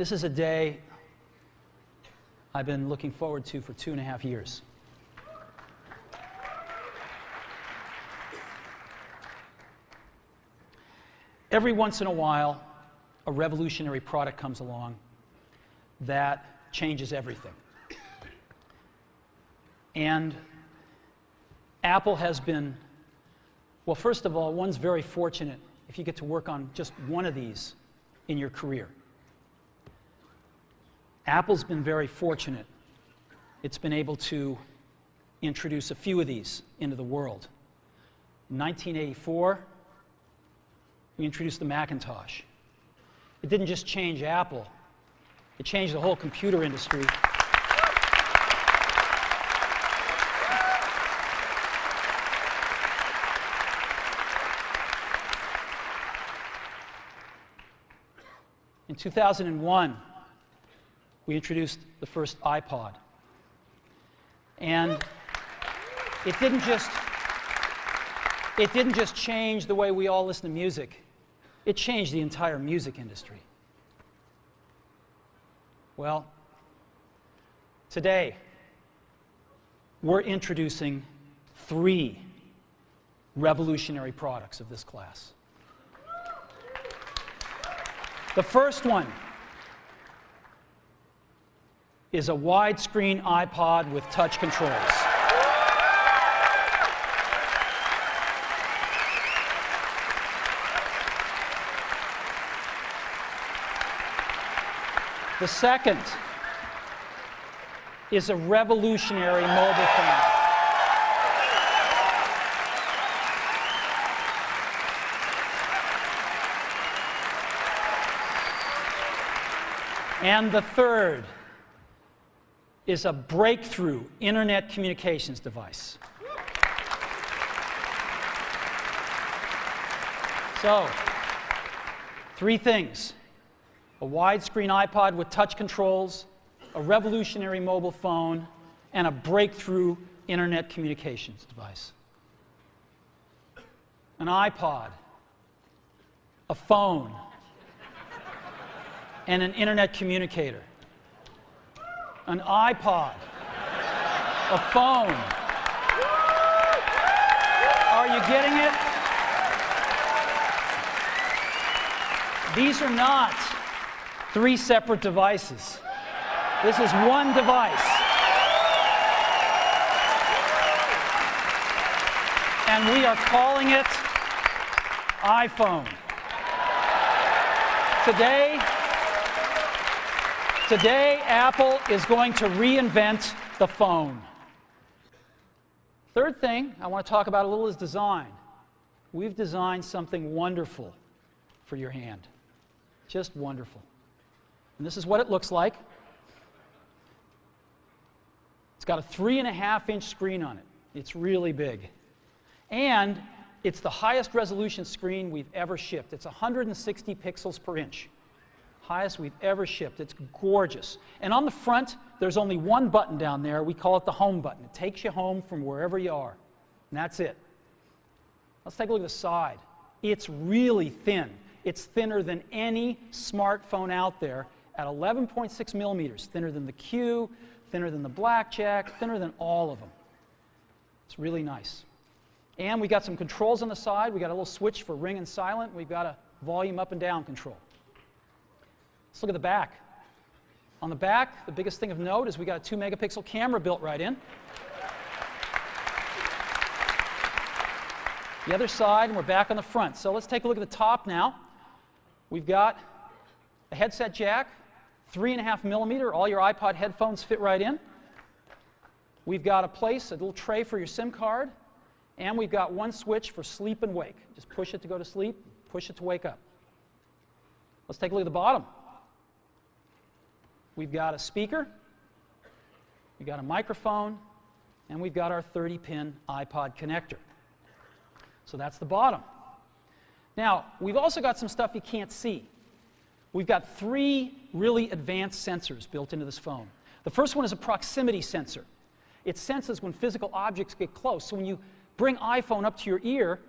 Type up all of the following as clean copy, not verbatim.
This is a day I've been looking forward to for 2.5 years. Every once in a while, a revolutionary product comes along that changes everything. And Apple has been, well, first of all, one's very fortunate if you get to work on just one of these in your career. Apple's been very fortunate. It's been able to introduce a few of these into the world. In 1984, we introduced the Macintosh. It didn't just change Apple, it changed the whole computer industry. In 2001, we introduced the first iPod. And it didn't just change the way we all listen to music. It changed the entire music industry. Well, today, we're introducing 3 revolutionary products of this class. The first one is a widescreen iPod with touch controls. The second is a revolutionary mobile phone. And the third is a breakthrough internet communications device. So, 3 things. A widescreen iPod with touch controls, a revolutionary mobile phone, and a breakthrough internet communications device. An iPod, a phone, and an internet communicator. An iPod, a phone. Are you getting it? These are not 3 separate devices. This is one device. And we are calling it iPhone. Today, Apple is going to reinvent the phone. Third thing I want to talk about a little is design. We've designed something wonderful for your hand. Just wonderful. And this is what it looks like. It's got a 3.5-inch screen on it. It's really big. And it's the highest resolution screen we've ever shipped. It's 160 pixels per inch. Highest we've ever shipped. It's gorgeous. And on the front, there's only one button down there. We call it the home button. It takes you home from wherever you are. And that's it. Let's take a look at the side. It's really thin. It's thinner than any smartphone out there at 11.6 millimeters. Thinner than the Q, thinner than the Blackjack, thinner than all of them. It's really nice. And we got some controls on the side. We got a little switch for ring and silent. We've got a volume up and down control. Let's look at the back. On the back, the biggest thing of note is we got a 2-megapixel camera built right in. The other side, and we're back on the front. So let's take a look at the top now. We've got a headset jack, 3.5 millimeter. All your iPod headphones fit right in. We've got a little tray for your SIM card. And we've got one switch for sleep and wake. Just push it to go to sleep, push it to wake up. Let's take a look at the bottom. We've got a speaker, we've got a microphone, and we've got our 30-pin iPod connector. So that's the bottom. Now, we've also got some stuff you can't see. We've got 3 really advanced sensors built into this phone. The first one is a proximity sensor. It senses when physical objects get close. So when you bring iPhone up to your ear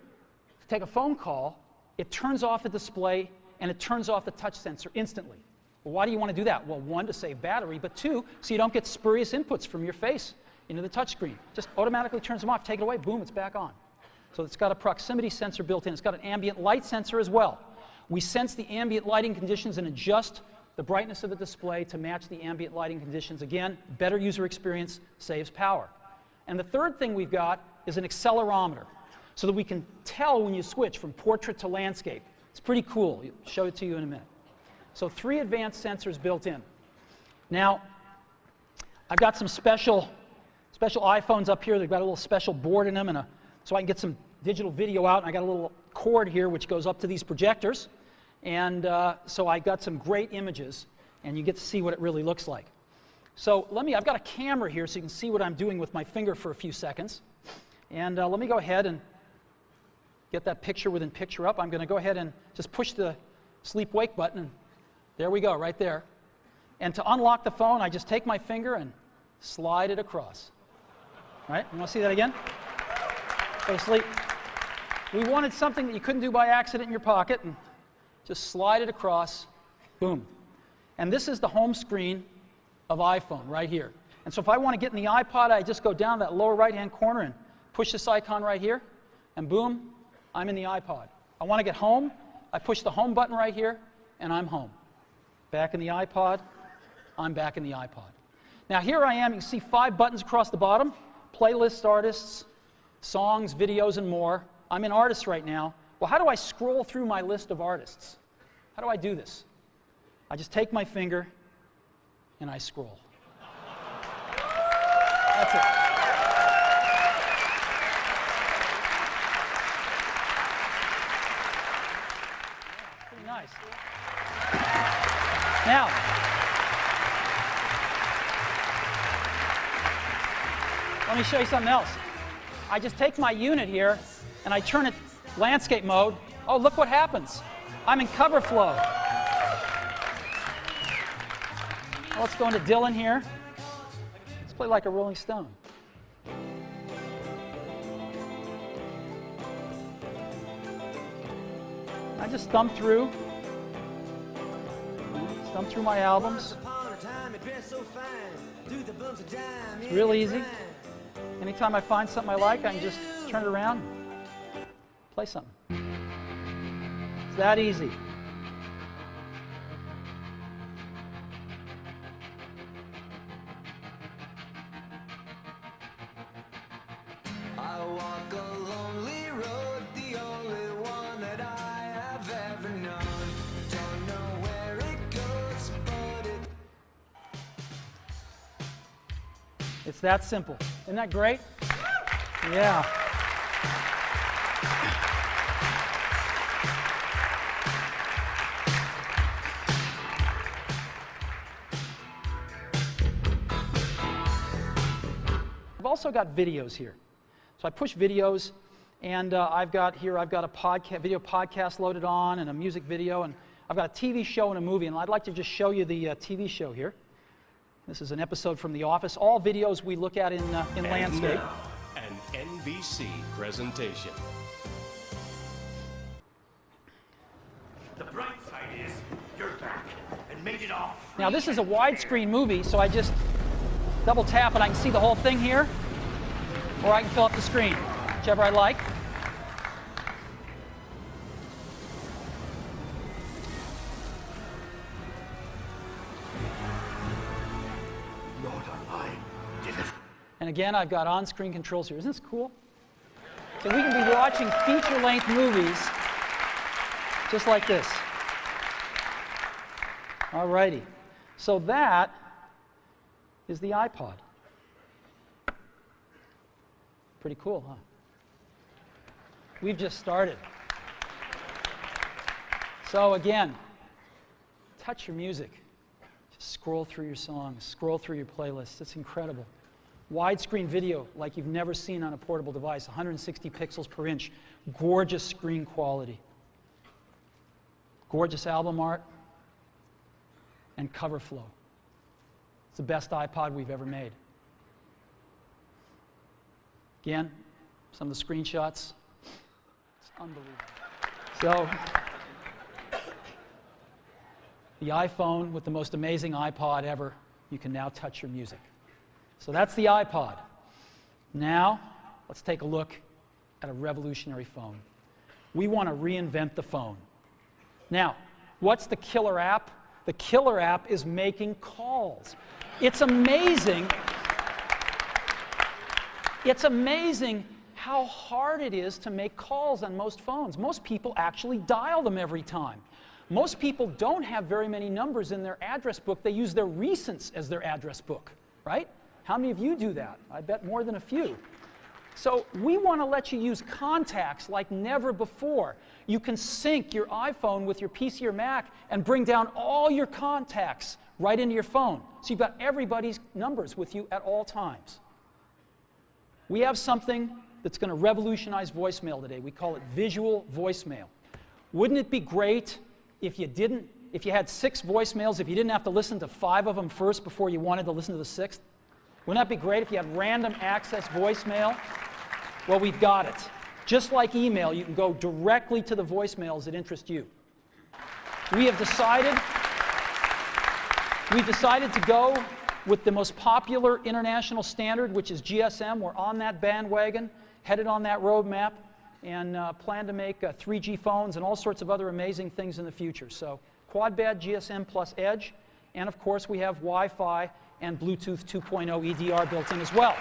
to take a phone call, it turns off the display and it turns off the touch sensor instantly. Well, why do you want to do that? Well, one, to save battery, but two, so you don't get spurious inputs from your face into the touchscreen. Just automatically turns them off, take it away, boom, it's back on. So it's got a proximity sensor built in. It's got an ambient light sensor as well. We sense the ambient lighting conditions and adjust the brightness of the display to match the ambient lighting conditions. Again, better user experience, saves power. And the third thing we've got is an accelerometer, so that we can tell when you switch from portrait to landscape. It's pretty cool. I'll show it to you in a minute. So 3 advanced sensors built in. Now, I've got some special iPhones up here. They've got a little special board in them, and so I can get some digital video out. And I got a little cord here which goes up to these projectors. And so I got some great images, and you get to see what it really looks like. So I've got a camera here so you can see what I'm doing with my finger for a few seconds. And let me go ahead and get that picture within picture up. I'm going to go ahead and just push the sleep-wake button, and there we go, right there. And to unlock the phone, I just take my finger and slide it across. Right? You want to see that again? Go to sleep. We wanted something that you couldn't do by accident in your pocket, and just slide it across, boom. And this is the home screen of iPhone right here. And so if I want to get in the iPod, I just go down that lower right-hand corner and push this icon right here, and boom, I'm in the iPod. I want to get home, I push the home button right here, and I'm home. Back in the iPod, I'm back in the iPod. Now here I am, you can see 5 buttons across the bottom: playlists, artists, songs, videos, and more. I'm in artists right now. Well, how do I scroll through my list of artists? How do I do this? I just take my finger and I scroll. That's it. Pretty nice. Now, let me show you something else. I just take my unit here and I turn it landscape mode. Oh, look what happens. I'm in cover flow. Well, let's go into Dylan here. Let's play like a Rolling Stone. I just thumb through my albums. It's real easy. Anytime I find something I like, I can just turn it around, play something. It's that easy. I walk a lonely road, the only one that I have ever known. Don't know where it goes, but It's that simple. Isn't that great? Yeah. I've also got videos here. So I push videos, and I've got a video podcast loaded on, and a music video, and I've got a TV show and a movie, and I'd like to just show you the TV show here. This is an episode from The Office. All videos we look at in landscape. Now, an NBC presentation. The bright side is you're back and made it off. Now this is a widescreen movie, so I just double tap and I can see the whole thing here, or I can fill up the screen, whichever I like. And again, I've got on-screen controls here. Isn't this cool? So we can be watching feature-length movies just like this. All righty. So that is the iPod. Pretty cool, huh? We've just started. So again, touch your music. Just scroll through your songs, scroll through your playlists. It's incredible. Widescreen video like you've never seen on a portable device, 160 pixels per inch, gorgeous screen quality, gorgeous album art, and cover flow. It's the best iPod we've ever made. Again, some of the screenshots. It's unbelievable. So, the iPhone with the most amazing iPod ever. You can now touch your music. So that's the iPod. Now, let's take a look at a revolutionary phone. We want to reinvent the phone. Now, what's the killer app? The killer app is making calls. It's amazing. It's amazing how hard it is to make calls on most phones. Most people actually dial them every time. Most people don't have very many numbers in their address book. They use their recents as their address book, right? How many of you do that? I bet more than a few. So we want to let you use contacts like never before. You can sync your iPhone with your PC or Mac and bring down all your contacts right into your phone. So you've got everybody's numbers with you at all times. We have something that's going to revolutionize voicemail today. We call it visual voicemail. Wouldn't it be great if you had 6 voicemails, if you didn't have to listen to 5 of them first before you wanted to listen to the 6th? Wouldn't that be great if you had random access voicemail? Well, we've got it. Just like email, you can go directly to the voicemails that interest you. We've decided to go with the most popular international standard, which is GSM. We're on that bandwagon, headed on that roadmap, and plan to make 3G phones and all sorts of other amazing things in the future. So quad band GSM plus Edge, and of course we have Wi-Fi and Bluetooth 2.0 EDR built in as well.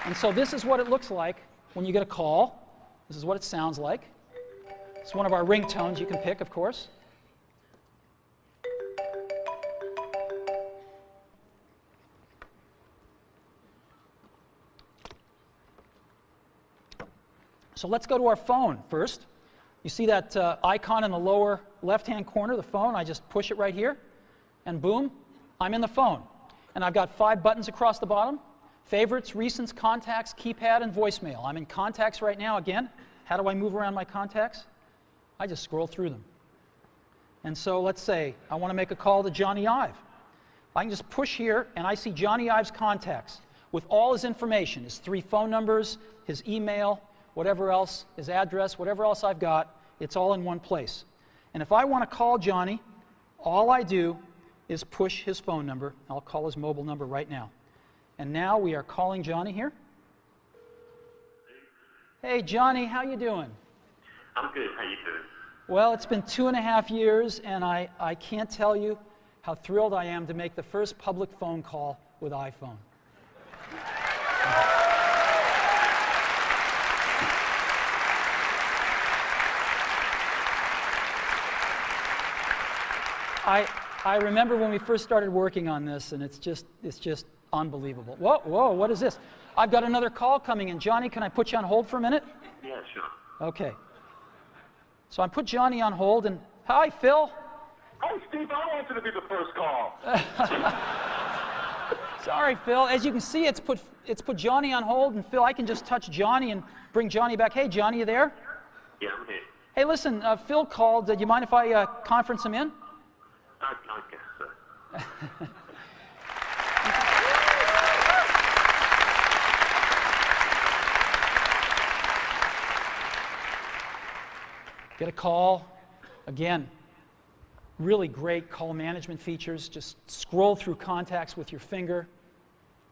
And so this is what it looks like when you get a call. This is what it sounds like. It's one of our ringtones you can pick, of course. So let's go to our phone first. You see that icon in the lower left-hand corner, the phone? I just push it right here, and boom, I'm in the phone. And I've got 5 buttons across the bottom: favorites, recents, contacts, keypad, and voicemail. I'm in contacts right now again. How do I move around my contacts? I just scroll through them. And so let's say I want to make a call to Johnny Ive. I can just push here, and I see Johnny Ive's contacts with all his information, his 3 phone numbers, his email, whatever else, his address, whatever else I've got, it's all in one place. And if I want to call Johnny, all I do is push his phone number. I'll call his mobile number right now. And now we are calling Johnny here. Hey, Johnny, how you doing? I'm good. How you doing? Well, it's been 2.5 years, and I can't tell you how thrilled I am to make the first public phone call with iPhone. I remember when we first started working on this, and it's just unbelievable. Whoa, what is this? I've got another call coming in. Johnny, can I put you on hold for a minute? Yeah, sure. Okay. So I put Johnny on hold, and hi, Phil. Oh, Steve, I wanted to be the first call. Sorry, Phil. As you can see, it's put Johnny on hold, and Phil, I can just touch Johnny and bring Johnny back. Hey, Johnny, you there? Yeah, I'm here. Hey, listen, Phil called. Do you mind if I conference him in? I guess so. Get a call. Again, really great call management features. Just scroll through contacts with your finger.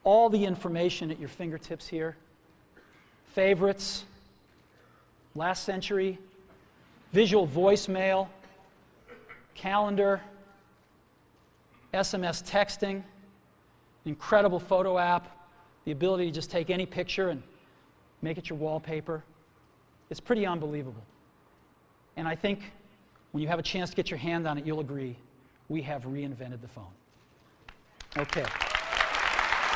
All the information at your fingertips here. Favorites, last century, visual voicemail, calendar, SMS texting, incredible photo app, the ability to just take any picture and make it your wallpaper. It's pretty unbelievable. And I think when you have a chance to get your hand on it, you'll agree, we have reinvented the phone. Okay.